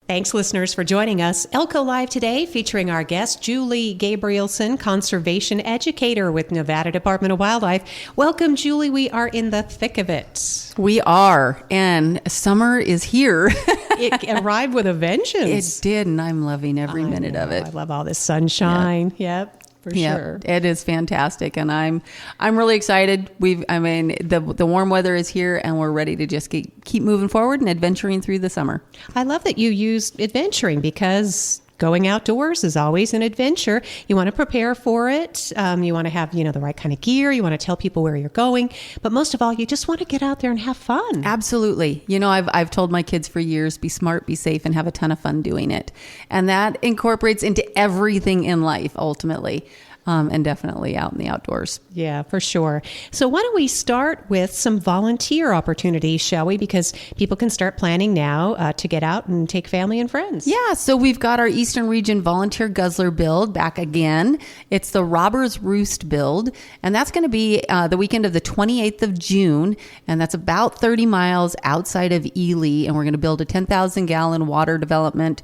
Thanks, listeners, for joining us. Elko Live today, featuring our guest, Julie Gabrielson, conservation educator with Nevada Department of Wildlife. Welcome, Julie. We are in the thick of it. We are, and summer is here. It arrived with a vengeance. It did, and I'm loving every minute of it. I love all this sunshine. Yep. For sure. It is fantastic, and I'm really excited. The warm weather is here, and we're ready to just keep moving forward and adventuring through the summer. I love that you used adventuring, because going outdoors is always an adventure. You want to prepare for it. You want to have, the right kind of gear. You want to tell people where you're going. But most of all, you just want to get out there and have fun. Absolutely. I've told my kids for years, be smart, be safe, and have a ton of fun doing it. And that incorporates into everything in life, ultimately. And definitely out in the outdoors. Yeah, for sure. So why don't we start with some volunteer opportunities, shall we? Because people can start planning now to get out and take family and friends. Yeah, so we've got our Eastern Region Volunteer Guzzler Build back again. It's the Robber's Roost Build, and that's going to be the weekend of the 28th of June, and that's about 30 miles outside of Ely, and we're going to build a 10,000-gallon water development,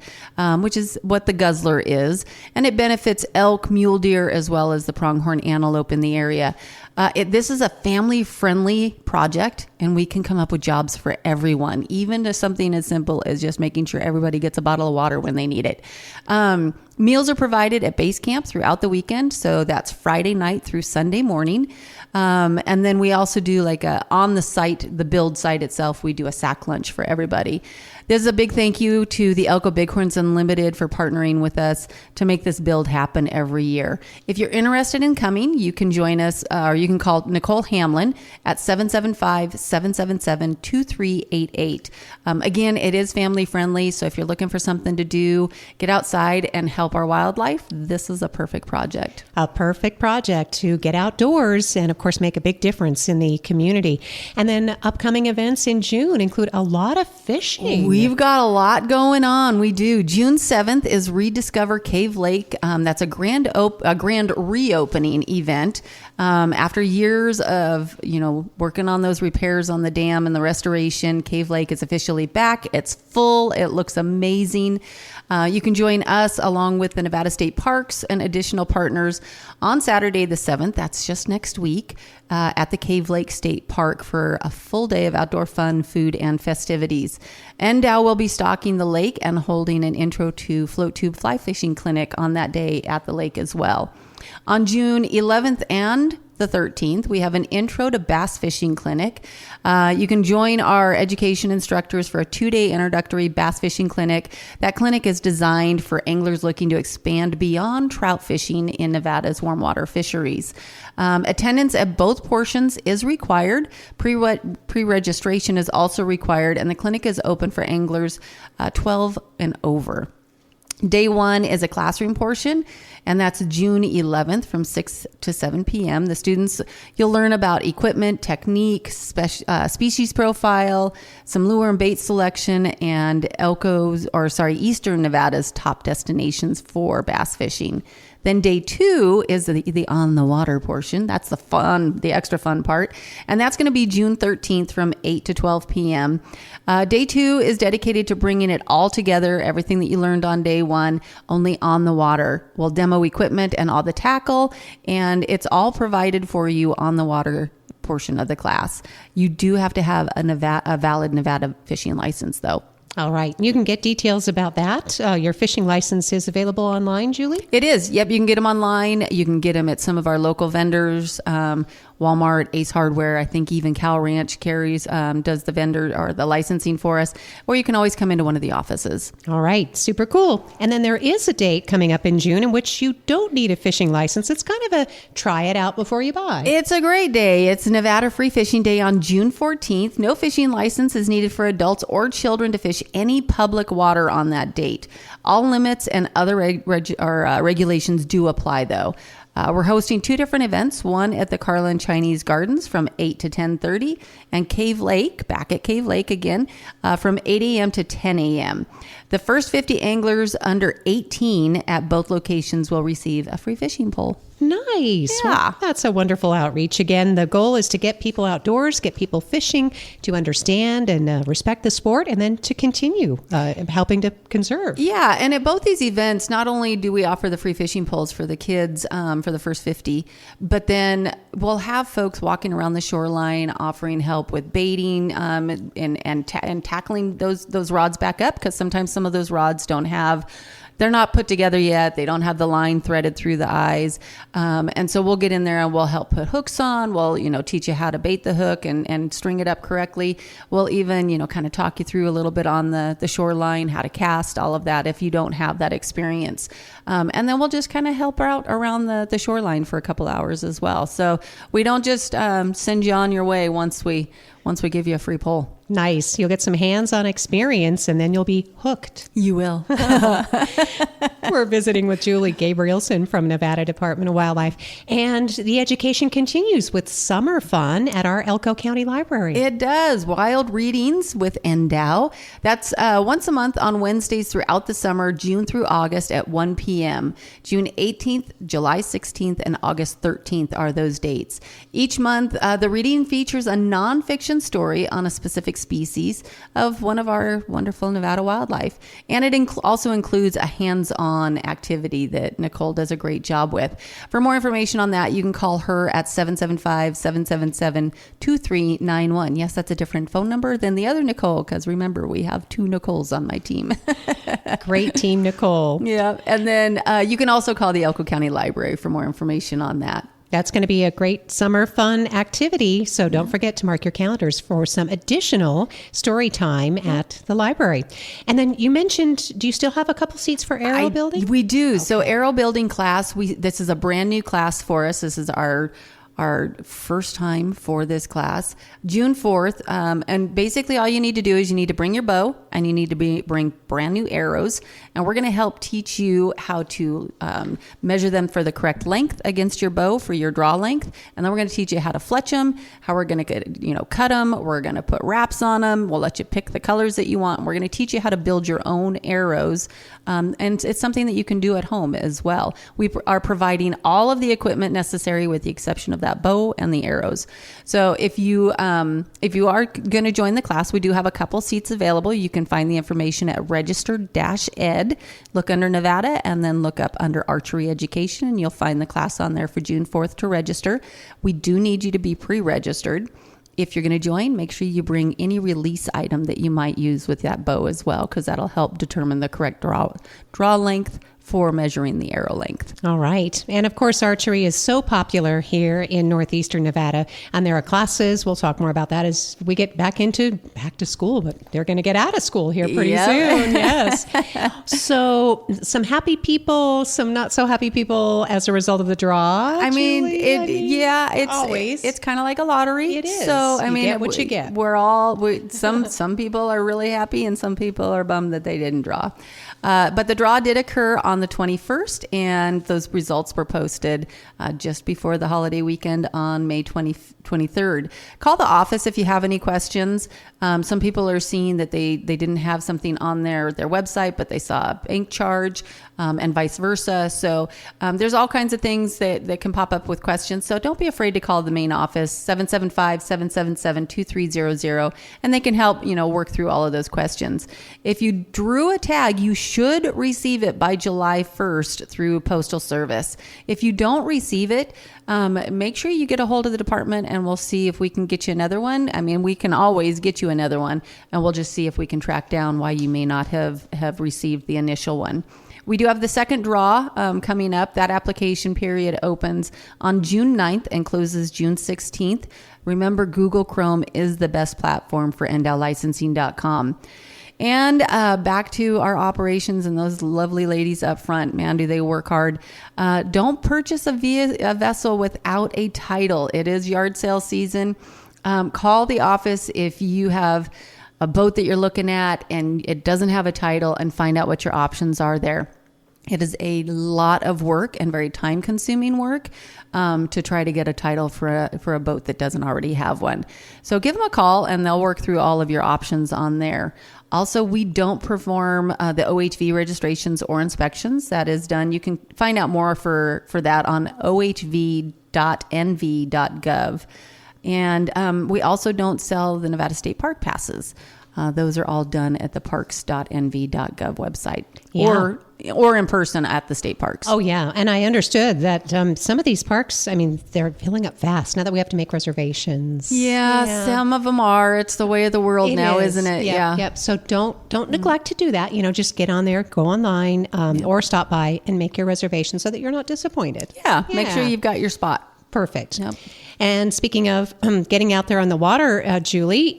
which is what the Guzzler is, and it benefits elk, mule deer, as well as the pronghorn antelope in the area. This is a family-friendly project, and we can come up with jobs for everyone, even to something as simple as just making sure everybody gets a bottle of water when they need it. Meals are provided at base camp throughout the weekend, so that's Friday night through Sunday morning. And then we also do on the site, the build site itself, we do a sack lunch for everybody. There's a big thank you to the Elko Bighorns Unlimited for partnering with us to make this build happen every year. If you're interested in coming, you can join us, or you can call Nicole Hamlin at 775-777-2388. Again, it is family friendly, so if you're looking for something to do, get outside and help our wildlife, this is a perfect project. A perfect project to get outdoors and, of course, make a big difference in the community. And then upcoming events in June include a lot of fishing. We've got a lot going on. We do. June 7th is Rediscover Cave Lake. That's a grand reopening event. After years of, working on those repairs on the dam and the restoration, Cave Lake is officially back. It's full. It looks amazing. You can join us along with the Nevada State Parks and additional partners on Saturday the 7th. That's just next week at the Cave Lake State Park for a full day of outdoor fun, food, and festivities. NDOW will be stocking the lake and holding an intro to float tube fly fishing clinic on that day at the lake as well. On June 11th and the 13th, we have an intro to bass fishing clinic. You can join our education instructors for a 2-day introductory bass fishing clinic. That clinic is designed for anglers looking to expand beyond trout fishing in Nevada's warm water fisheries. Attendance at both portions is required. Pre-registration is also required, and the clinic is open for anglers 12 and over. Day 1 is a classroom portion, and that's June 11th from 6 to 7 p.m. The students, you'll learn about equipment, technique, species profile, some lure and bait selection, and Eastern Nevada's top destinations for bass fishing. Then day 2 is the on the water portion. That's the extra fun part. And that's going to be June 13th from 8 to 12 p.m. Day 2 is dedicated to bringing it all together, everything that you learned on day 1, only on the water. We'll demo equipment and all the tackle, and it's all provided for you on the water portion of the class. You do have to have a valid Nevada fishing license, though. All right. You can get details about that. Your fishing license is available online, Julie? It is. Yep. You can get them online. You can get them at some of our local vendors, Walmart, Ace Hardware. I think even Cal Ranch does the vendor or the licensing for us, or you can always come into one of the offices. All right. Super cool. And then there is a date coming up in June in which you don't need a fishing license. It's kind of a try it out before you buy. It's a great day. It's Nevada Free Fishing Day on June 14th. No fishing license is needed for adults or children to fish any public water on that date. All limits and other regulations do apply, though. We're hosting 2 different events, one at the Carlin Chinese Gardens from 8 to 10:30, and Cave Lake, back at Cave Lake again, from 8 a.m. to 10 a.m. The first 50 anglers under 18 at both locations will receive a free fishing pole. Nice. Yeah. Well, that's a wonderful outreach. Again, the goal is to get people outdoors, get people fishing, to understand and respect the sport, and then to continue helping to conserve. Yeah, and at both these events, not only do we offer the free fishing poles for the kids for the first 50, but then we'll have folks walking around the shoreline offering help with baiting and tackling those rods back up, because sometimes some of those rods they're not put together yet. They don't have the line threaded through the eyes. And so we'll get in there and we'll help put hooks on. We'll, teach you how to bait the hook and string it up correctly. We'll even, kind of talk you through a little bit on the shoreline, how to cast, all of that if you don't have that experience. And then we'll just kind of help out around the shoreline for a couple hours as well. So we don't just send you on your way once we give you a free pole. Nice. You'll get some hands-on experience, and then you'll be hooked. You will. We're visiting with Julie Gabrielson from Nevada Department of Wildlife, and the education continues with summer fun at our Elko County Library. It does. Wild Readings with NDOW. That's once a month on Wednesdays throughout the summer, June through August at 1 p.m. June 18th, July 16th, and August 13th are those dates. Each month, the reading features a nonfiction story on a specific species of one of our wonderful Nevada wildlife. And it also includes a hands-on activity that Nicole does a great job with. For more information on that, you can call her at 775-777-2391. Yes, that's a different phone number than the other Nicole, because remember, we have 2 Nicoles on my team. Great team, Nicole. Yeah. And then you can also call the Elko County Library for more information on that. That's going to be a great summer fun activity. So don't forget to mark your calendars for some additional story time at the library. And then you mentioned, do you still have a couple seats for arrow building? We do. Okay. So arrow building class, this is a brand new class for us. This is our first time for this class, June 4th. And basically all you need to do is you need to bring your bow and you need to bring brand new arrows. And we're going to help teach you how to measure them for the correct length against your bow for your draw length. And then we're going to teach you how to fletch them, how we're going to cut them. We're going to put wraps on them. We'll let you pick the colors that you want. And we're going to teach you how to build your own arrows. And it's something that you can do at home as well. We are providing all of the equipment necessary with the exception of that bow and the arrows. So if you are going to join the class, we do have a couple seats available. You can find the information at register-ed. Look under Nevada and then look up under archery education, and you'll find the class on there for June 4th to register. We do need you to be pre-registered. If you're going to join, make sure you bring any release item that you might use with that bow as well, because that'll help determine the correct draw length for measuring the arrow length. All right. And of course, archery is so popular here in northeastern Nevada. And there are classes. We'll talk more about that as we get back to school, but they're going to get out of school here pretty soon. Yes. So some happy people, some not so happy people as a result of the draw. It's kind of like a lottery. It is. So, you get what you get. Some people are really happy and some people are bummed that they didn't draw. But the draw did occur on the 21st, and those results were posted just before the holiday weekend on May 23rd. Call the office if you have any questions. Some people are seeing that they didn't have something on their website, but they saw a bank charge, and vice versa. So there's all kinds of things that can pop up with questions. So don't be afraid to call the main office, 775-777-2300, and they can help, work through all of those questions. If you drew a tag, you should receive it by July 1st through Postal Service. If you don't receive it, make sure you get a hold of the department and we'll see if we can get you another one. I mean, we can always get you another one, and we'll just see if we can track down why you may not have received the initial one. We do have the second draw coming up. That application period opens on June 9th and closes June 16th. Remember, Google Chrome is the best platform for NDOWlicensing.com. And back to our operations and those lovely ladies up front. Man, do they work hard. Don't purchase a vessel without a title. It is yard sale season. Call the office if you have a boat that you're looking at and it doesn't have a title, and find out what your options are there. It is a lot of work and very time-consuming work to try to get a title for a boat that doesn't already have one. So give them a call, and they'll work through all of your options on there. Also, we don't perform the OHV registrations or inspections. That is done. You can find out more for that on ohv.nv.gov. And we also don't sell the Nevada State Park passes. Those are all done at the parks.nv.gov website, or in person at the state parks. Oh, yeah. And I understood that some of these parks, I mean, they're filling up fast now that we have to make reservations. Yeah, some of them are. It's the way of the world now, isn't it? Yep, yeah. Yep. So don't neglect to do that. Just get on there, go online, or stop by and make your reservation so that you're not disappointed. Yeah. Make sure you've got your spot. Perfect. Yep. And speaking of getting out there on the water, Julie,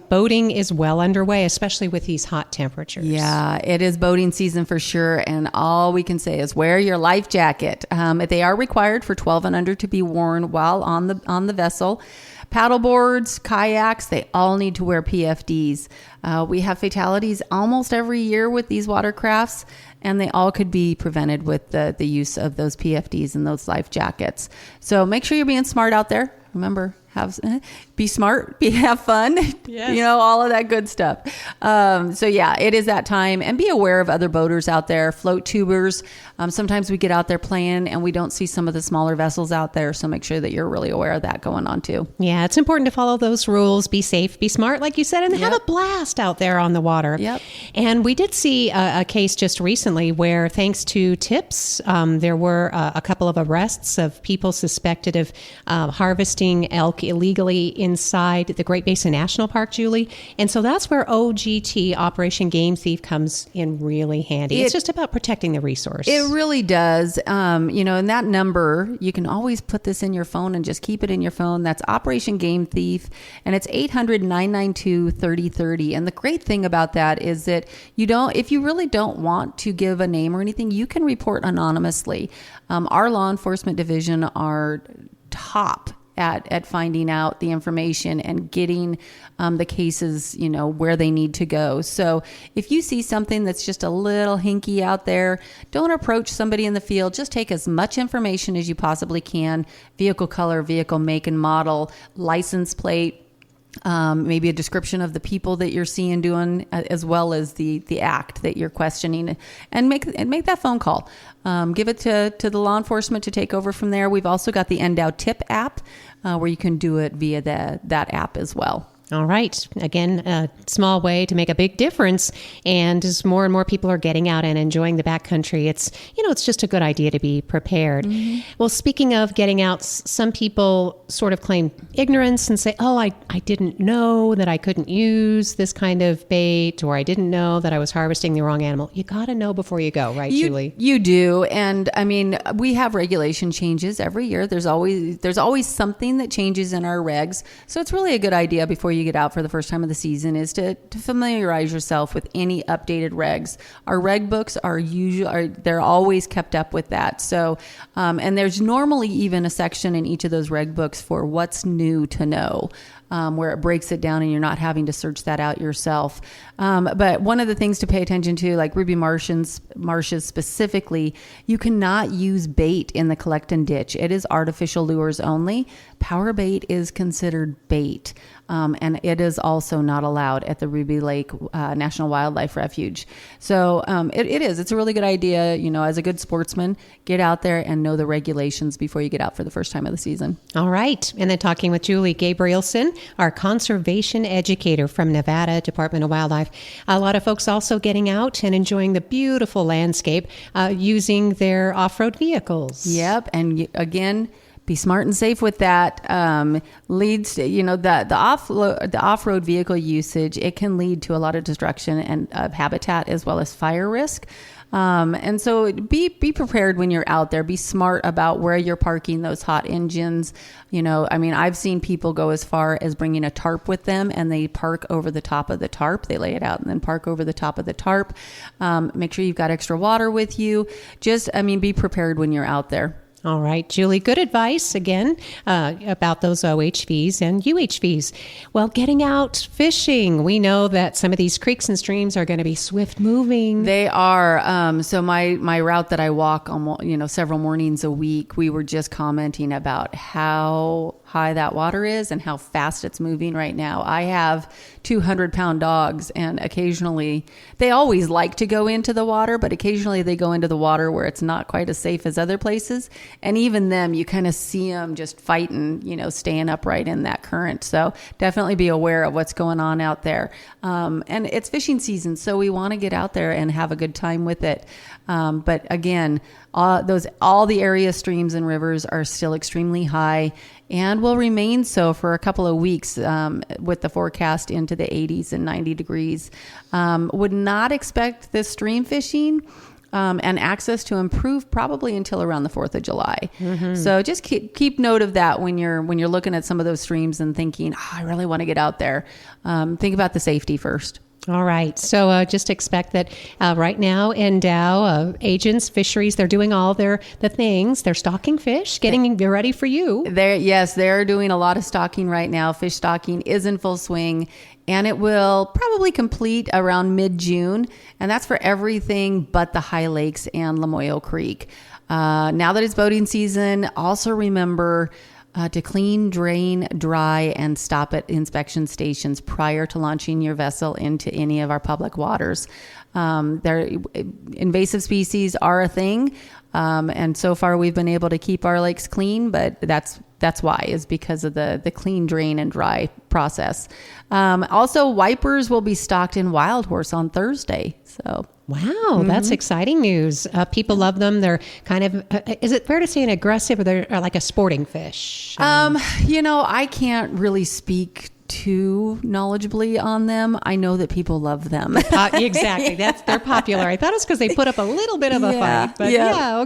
boating is well underway, especially with these hot temperatures. Yeah, it is boating season for sure. And all we can say is wear your life jacket. They are required for 12 and under to be worn while on the vessel. Paddleboards, kayaks, they all need to wear PFDs. We have fatalities almost every year with these watercrafts, and they all could be prevented with the use of those PFDs and those life jackets. So make sure you're being smart out there. Remember, be smart, have fun, yes. All of that good stuff. So yeah, it is that time, and be aware of other boaters out there, float tubers. Sometimes we get out there playing and we don't see some of the smaller vessels out there. So make sure that you're really aware of that going on too. Yeah, it's important to follow those rules, be safe, be smart, like you said, and have a blast out there on the water. Yep. And we did see a case just recently where, thanks to tips, there were a couple of arrests of people suspected of harvesting elk illegally inside the Great Basin National Park, Julie. And so that's where OGT, Operation Game Thief, comes in really handy. It's just about protecting the resource. It really does. And that number, you can always put this in your phone and just keep it in your phone. That's Operation Game Thief, and it's 800-992-3030. And the great thing about that is that if you really don't want to give a name or anything, you can report anonymously. Our law enforcement division are top at finding out the information and getting the cases, where they need to go. So if you see something that's just a little hinky out there, don't approach somebody in the field. Just take as much information as you possibly can: vehicle color, vehicle make and model, license plate, maybe a description of the people that you're seeing doing, as well as the act that you're questioning, and make that phone call. Give it to the law enforcement to take over from there. We've also got the NDOW tip app, where you can do it via that app as well. All right. Again, a small way to make a big difference. And as more and more people are getting out and enjoying the backcountry, it's just a good idea to be prepared. Mm-hmm. Well, speaking of getting out, some people sort of claim ignorance and say, oh, I didn't know that I couldn't use this kind of bait, or I didn't know that I was harvesting the wrong animal. You got to know before you go, right, Julie? You do. And I mean, we have regulation changes every year. There's always something that changes in our regs. So it's really a good idea before you get out for the first time of the season is to familiarize yourself with any updated regs. Our reg books they're always kept up with that. So, and there's normally even a section in each of those reg books for what's new to know, where it breaks it down and you're not having to search that out yourself. But one of the things to pay attention to, like ruby marshes specifically, you cannot use bait in the collect and ditch. It is artificial lures only. Power bait is considered bait. And it is also not allowed at the Ruby Lake National Wildlife Refuge. So it's a really good idea, as a good sportsman, get out there and know the regulations before you get out for the first time of the season. All right. And then talking with Julie Gabrielson, our conservation educator from Nevada Department of Wildlife. A lot of folks also getting out and enjoying the beautiful landscape using their off-road vehicles. Yep. And again, be smart and safe with that. Leads to, the off-road vehicle usage, it can lead to a lot of destruction and of habitat as well as fire risk. And so be prepared when you're out there. Be smart about where you're parking those hot engines. I've seen people go as far as bringing a tarp with them, and they park over the top of the tarp. They lay it out and then park over the top of the tarp. Make sure you've got extra water with you. Be prepared when you're out there. All right, Julie, good advice again about those OHVs and UHVs. Well, getting out fishing. We know that some of these creeks and streams are going to be swift moving. They are. So my route that I walk several mornings a week, we were just commenting about how high that water is and how fast it's moving right now. I have 200-pound dogs, and occasionally they always like to go into the water, but occasionally they go into the water where it's not quite as safe as other places. And even them, you kind of see them just fighting, staying upright in that current. So definitely be aware of what's going on out there. And it's fishing season, so we want to get out there and have a good time with it. But again, all the area streams and rivers are still extremely high and will remain so for a couple of weeks with the forecast into the 80s and 90 degrees. Would not expect this stream fishing and access to improve probably until around the 4th of July. Mm-hmm. So just keep note of that when you're looking at some of those streams and thinking, I really want to get out there. Think about the safety first. All right. So just expect that right now, NDOW, agents, fisheries, they're doing all the things. They're stocking fish, getting ready for you. They're doing a lot of stocking right now. Fish stocking is in full swing, and it will probably complete around mid-June. And that's for everything but the high lakes and Lamoille Creek. Now that it's boating season, also remember to clean, drain, dry, and stop at inspection stations prior to launching your vessel into any of our public waters. Invasive species are a thing, and so far we've been able to keep our lakes clean, but that's why, is because of the clean, drain, and dry process. Also, wipers will be stocked in Wild Horse on Thursday. So. Wow, that's exciting news. People love them. They're kind of, is it fair to say an aggressive, or they're like a sporting fish? I can't really speak too knowledgeably on them. I know that people love them. Exactly. They're popular. I thought it was because they put up a little bit of a fight, but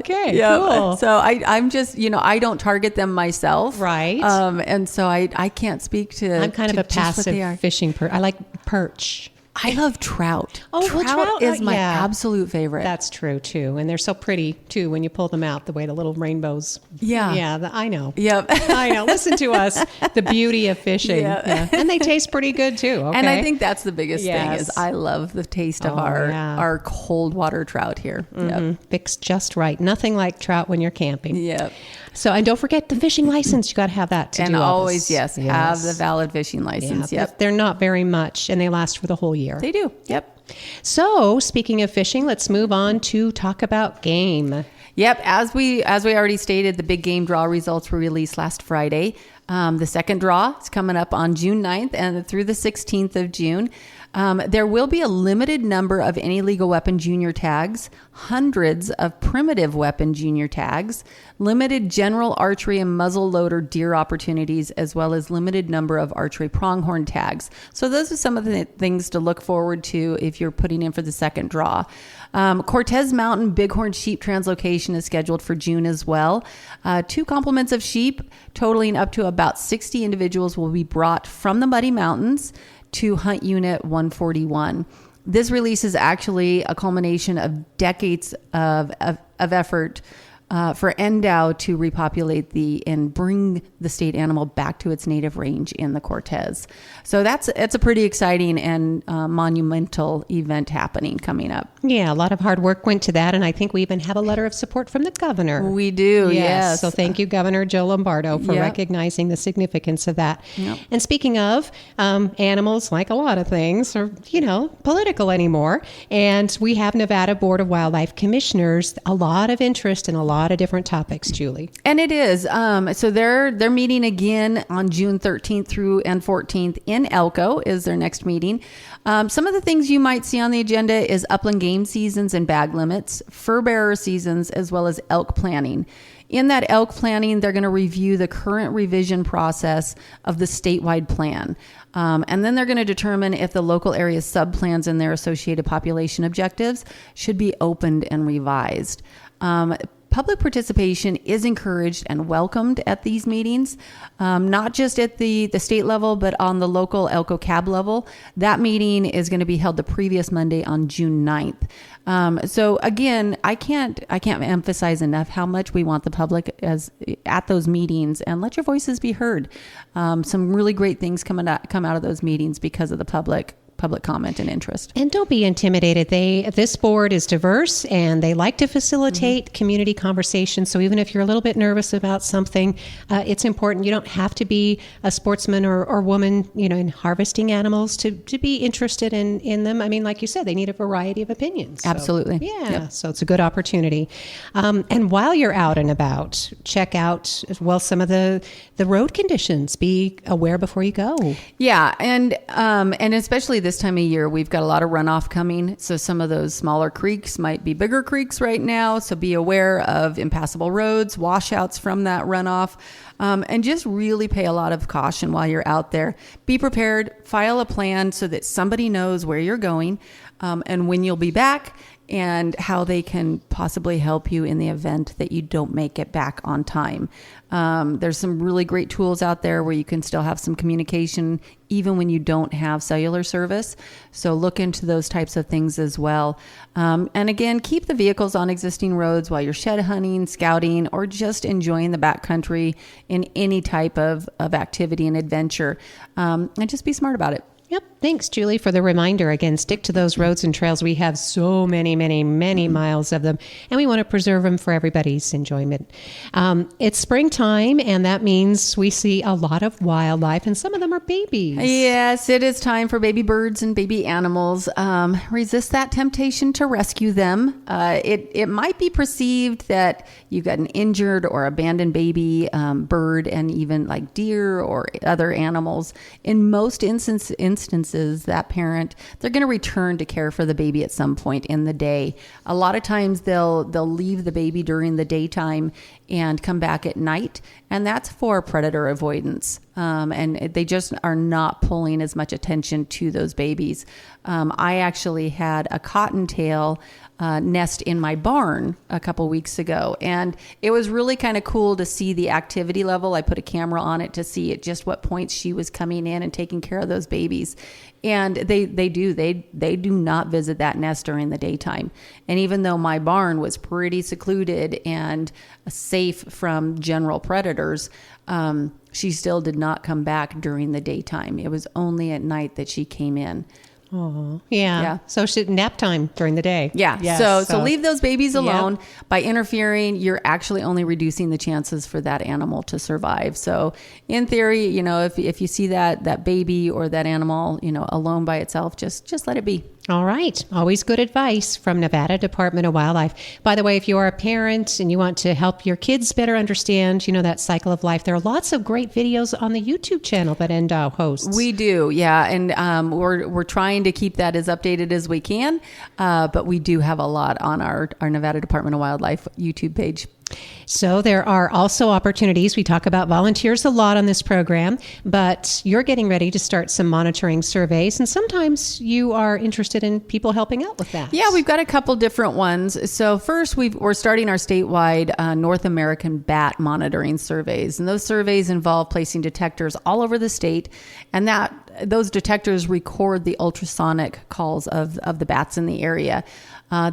okay, cool. So I'm just, I don't target them myself. Right. And so I can't speak to. I'm kind of a passive fishing I like perch. I love trout. Trout is my absolute favorite. That's true too, and they're so pretty too when you pull them out. The way the little rainbows. Yeah. I know. Yep. I know. Listen to us. The beauty of fishing. Yeah. And they taste pretty good too. Okay. And I think that's the biggest thing is I love the taste of our cold water trout here. Mm-hmm. Yep. Fixed just right. Nothing like trout when you're camping. Yep. So, and don't forget the fishing license. You got to have that to do all this. Have the valid fishing license. Yeah, yep. They're not very much, and they last for the whole year. They do. Yep. So, speaking of fishing, let's move on to talk about game. Yep. As we already stated, the big game draw results were released last Friday. The second draw is coming up on June 9th and through the 16th of June. There will be a limited number of any legal weapon junior tags, hundreds of primitive weapon junior tags, limited general archery and muzzle loader deer opportunities, as well as limited number of archery pronghorn tags. So those are some of the things to look forward to if you're putting in for the second draw. Cortez Mountain Bighorn Sheep Translocation is scheduled for June as well. 2 complements of sheep totaling up to about 60 individuals will be brought from the Muddy Mountains to Hunt Unit 141. This release is actually a culmination of decades of effort for NDOW to repopulate and bring the state animal back to its native range in the Cortez. So it's a pretty exciting and monumental event coming up. Yeah, a lot of hard work went to that, and I think we even have a letter of support from the governor. We do, yes. So thank you, Governor Joe Lombardo, for recognizing the significance of that. Yep. And speaking of animals, like a lot of things, are political anymore. And we have Nevada Board of Wildlife Commissioners, a lot of interest in a lot of different topics, Julie. And it is. So they're meeting again on June 13th through and 14th in Elko is their next meeting. Some of the things you might see on the agenda is upland game seasons and bag limits, fur bearer seasons, as well as elk planning. In that elk planning, they're going to review the current revision process of the statewide plan. And then they're going to determine if the local area subplans and their associated population objectives should be opened and revised. public participation is encouraged and welcomed at these meetings, not just at the state level, but on the local Elko CAB level. That meeting is going to be held the previous Monday on June 9th. So again, I can't emphasize enough how much we want the public at those meetings, and let your voices be heard. Some really great things come out of those meetings because of the public comment and interest. And don't be intimidated. This board is diverse, and they like to facilitate community conversations. So even if you're a little bit nervous about something, it's important. You don't have to be a sportsman or woman, in harvesting animals to be interested in them. I mean, like you said, they need a variety of opinions. So, Absolutely. yeah. Yep. So it's a good opportunity. And while you're out and about, check out some of the road conditions. Be aware before you go. Yeah, and especially this time of year, we've got a lot of runoff coming. So some of those smaller creeks might be bigger creeks right now. So be aware of impassable roads, washouts from that runoff, and just really pay a lot of caution while you're out there. Be prepared, file a plan so that somebody knows where you're going, and when you'll be back, and how they can possibly help you in the event that you don't make it back on time. There's some really great tools out there where you can still have some communication even when you don't have cellular service. So look into those types of things as well. And again, keep the vehicles on existing roads while you're shed hunting, scouting, or just enjoying the backcountry in any type of activity and adventure. And just be smart about it. Yep. Thanks, Julie, for the reminder. Again, stick to those roads and trails. We have so many miles of them, and we want to preserve them for everybody's enjoyment. It's springtime, and that means we see a lot of wildlife, and some of them are babies. Yes, it is time for baby birds and baby animals. Resist that temptation to rescue them. It might be perceived that you've got an injured or abandoned baby bird, and even like deer or other animals. In most instances, that parent, they're going to return to care for the baby at some point in the day. A lot of times they'll leave the baby during the daytime and come back at night, and that's for predator avoidance. And they just are not pulling as much attention to those babies. I actually had a cottontail nest in my barn a couple weeks ago, and it was really kind of cool to see the activity level. I put a camera on it to see at just what points she was coming in and taking care of those babies. And they do not visit that nest during the daytime. And even though my barn was pretty secluded and safe from general predators, she still did not come back during the daytime. It was only at night that she came in. Oh, yeah. So nap time during the day. Yeah. Yes, so leave those babies alone. Yep. By interfering, you're actually only reducing the chances for that animal to survive. So in theory, if you see that baby or that animal, alone by itself, just let it be. All right. Always good advice from Nevada Department of Wildlife. By the way, if you are a parent and you want to help your kids better understand, that cycle of life, there are lots of great videos on the YouTube channel that NDOW hosts. We do. Yeah. And we're trying to keep that as updated as we can. But we do have a lot on our Nevada Department of Wildlife YouTube page. So there are also opportunities. We talk about volunteers a lot on this program, but you're getting ready to start some monitoring surveys, and sometimes you are interested in people helping out with that. Yeah, we've got a couple different ones. So first, we're starting our statewide North American bat monitoring surveys, and those surveys involve placing detectors all over the state, and those detectors record the ultrasonic calls of the bats in the area.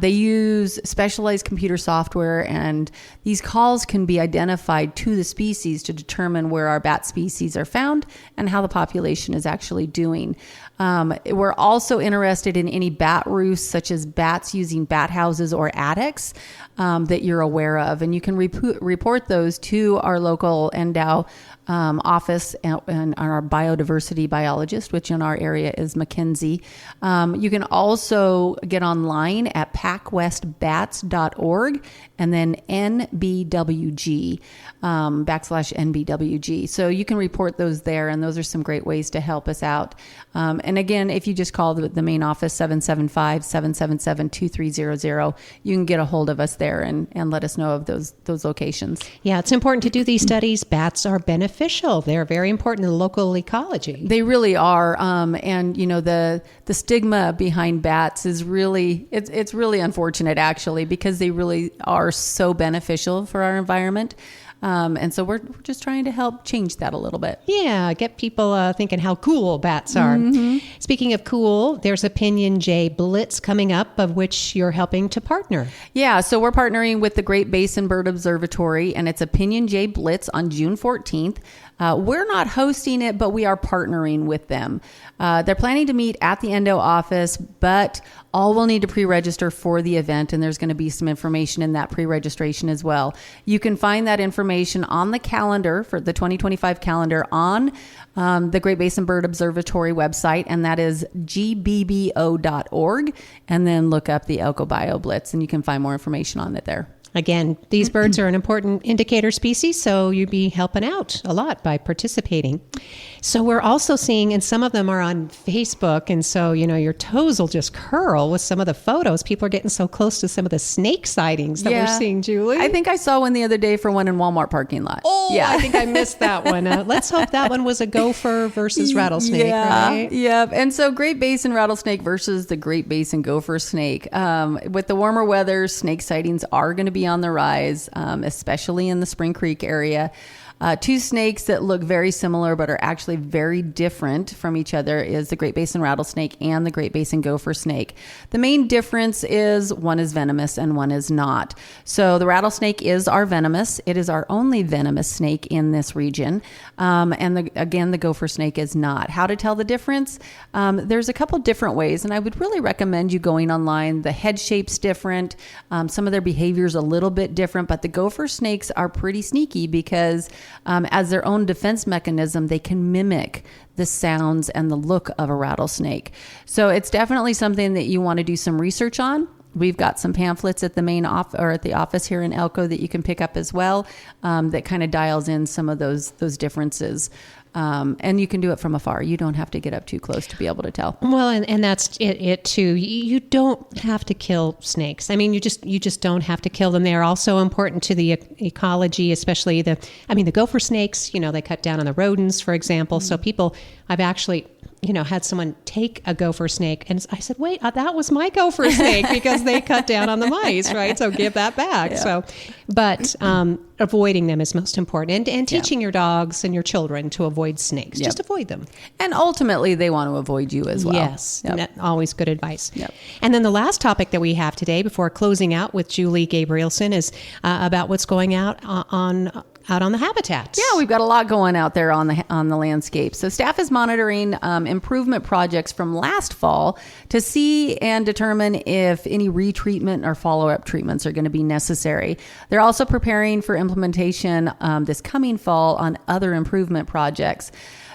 They use specialized computer software, and these calls can be identified to the species to determine where our bat species are found and how the population is actually doing. We're also interested in any bat roosts, such as bats using bat houses or attics that you're aware of. And you can report those to our local NDOW office and our biodiversity biologist, which in our area is Mackenzie. You can also get online at packwestbats.org and then NBWG /NBWG. So you can report those there, and those are some great ways to help us out. And again, if you just call the main office, 775-777-2300, you can get a hold of us there and let us know of those locations. Yeah, it's important to do these studies. Bats are beneficial. They're very important in the local ecology. They really are. And the stigma behind bats is really, it's really unfortunate, actually, because they really are so beneficial for our environment. And so we're just trying to help change that a little bit. Yeah, get people thinking how cool bats are. Speaking of cool, there's a Pinyon Jay Blitz coming up, of which you're helping to partner. Yeah, so we're partnering with the Great Basin Bird Observatory, and it's a Pinyon Jay Blitz on June 14th. We're not hosting it, but we are partnering with them. They're planning to meet at the NDOW office, but all will need to pre-register for the event, and there's going to be some information in that pre-registration as well. You can find that information on the calendar for the 2025 calendar on the Great Basin Bird Observatory website, and that is gbbo.org, and then look up the Elko Bio Blitz, and you can find more information on it there. Again, these birds are an important indicator species, so you'd be helping out a lot by participating. So we're also seeing, and some of them are on Facebook, and so, your toes will just curl with some of the photos. People are getting so close to some of the snake sightings that we're seeing, Julie. I think I saw one the other day for one in Walmart parking lot. Oh, yeah. I think I missed that one. Let's hope that one was a gopher versus rattlesnake, right? Yeah. And so Great Basin rattlesnake versus the Great Basin gopher snake. With the warmer weather, snake sightings are going to be on the rise, especially in the Spring Creek area. Two snakes that look very similar but are actually very different from each other is the Great Basin rattlesnake and the Great Basin gopher snake. The main difference is one is venomous and one is not. So the rattlesnake is our venomous. It is our only venomous snake in this region. And the gopher snake is not. How to tell the difference? There's a couple different ways, and I would really recommend you going online. The head shape's different. Some of their behavior's a little bit different, but the gopher snakes are pretty sneaky because as their own defense mechanism, they can mimic the sounds and the look of a rattlesnake. So it's definitely something that you want to do some research on. We've got some pamphlets at the main at the office here in Elko that you can pick up as well, that kind of dials in some of those differences. And you can do it from afar. You don't have to get up too close to be able to tell. Well, and that's it too. You don't have to kill snakes. I mean, you just don't have to kill them. They are also important to the ecology, especially the gopher snakes. They cut down on the rodents, for example. So I've actually had someone take a gopher snake, and I said, wait, that was my gopher snake, because they cut down on the mice, right? So give that back. Yeah. So, but avoiding them is most important, and teaching your dogs and your children to avoid snakes. Just avoid them. And ultimately, they want to avoid you as well. Yes, always good advice. Yep. And then the last topic that we have today, before closing out with Julie Gabrielson, is about what's going out on the habitats. Yeah, we've got a lot going out there on the landscape. So staff is monitoring improvement projects from last fall to see and determine if any retreatment or follow-up treatments are going to be necessary. They're also preparing for implementation this coming fall on other improvement projects.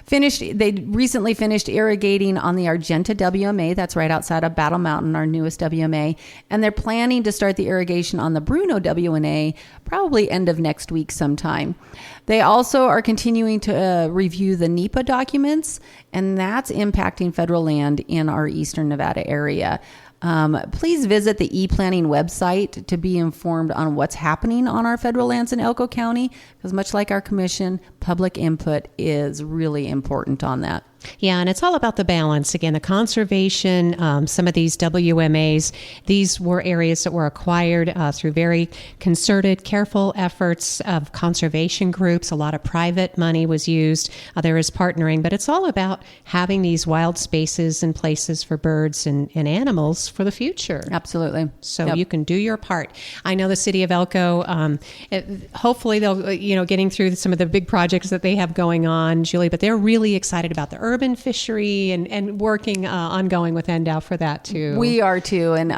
They recently finished irrigating on the Argenta WMA. That's right outside of Battle Mountain, our newest WMA. And they're planning to start the irrigation on the Bruno WMA probably end of next week sometime. They also are continuing to review the NEPA documents, and that's impacting federal land in our Eastern Nevada area. Please visit the e-planning website to be informed on what's happening on our federal lands in Elko County, because much like our commission, public input is really important on that. Yeah, and it's all about the balance. Again, the conservation, some of these WMAs, these were areas that were acquired through very concerted, careful efforts of conservation groups. A lot of private money was used. There is partnering, but it's all about having these wild spaces and places for birds and animals for the future. Absolutely. So you can do your part. I know the city of Elko, hopefully they'll, getting through some of the big projects that they have going on, Julie, but they're really excited about the urban fishery and working ongoing with NDOW for that too. We are too, and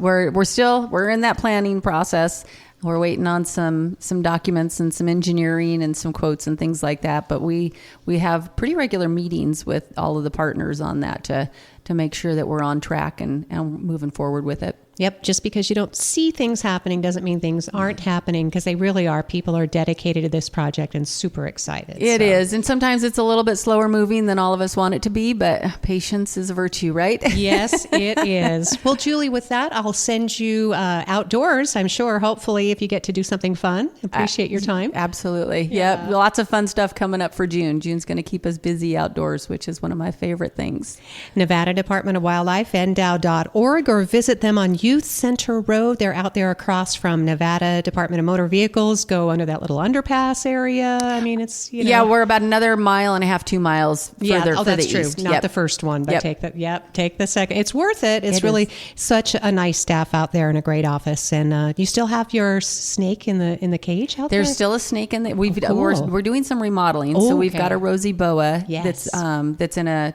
we're in that planning process. We're waiting on some documents and some engineering and some quotes and things like that. But we have pretty regular meetings with all of the partners on that to make sure that we're on track and moving forward with it. Yep. Just because you don't see things happening doesn't mean things aren't happening, because they really are. People are dedicated to this project and super excited. It is. And sometimes it's a little bit slower moving than all of us want it to be, but patience is a virtue, right? Yes, it is. Well, Julie, with that, I'll send you outdoors, I'm sure, hopefully, if you get to do something fun. Appreciate your time. Absolutely. Yeah. Lots of fun stuff coming up for June. June's going to keep us busy outdoors, which is one of my favorite things. Nevada Department of Wildlife, NDOW.org, or visit them on Youth Center Road. They're out there across from Nevada Department of Motor Vehicles. Go under that little underpass area. I mean, it's, you know. Yeah, we're about another mile and a half, 2 miles further for that's the true. east. Not the first one, but take the second. It's worth it. It's It really is. such a nice staff out there and a great office. And you still have your snake in the cage out there? There's still a snake in the. cool. We're doing some remodeling, Oh, so we've okay. got a rosy boa Yes. that's in a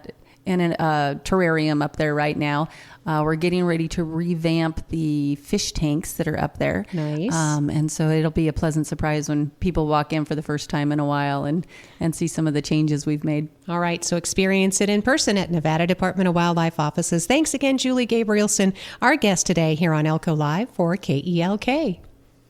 terrarium up there right now. We're getting ready to revamp the fish tanks that are up there. Nice. And so it'll be a pleasant surprise when people walk in for the first time in a while and see some of the changes we've made. All right, so experience it in person at Nevada Department of Wildlife offices. Thanks again, Julie Gabrielson, our guest today here on Elko Live for KELK.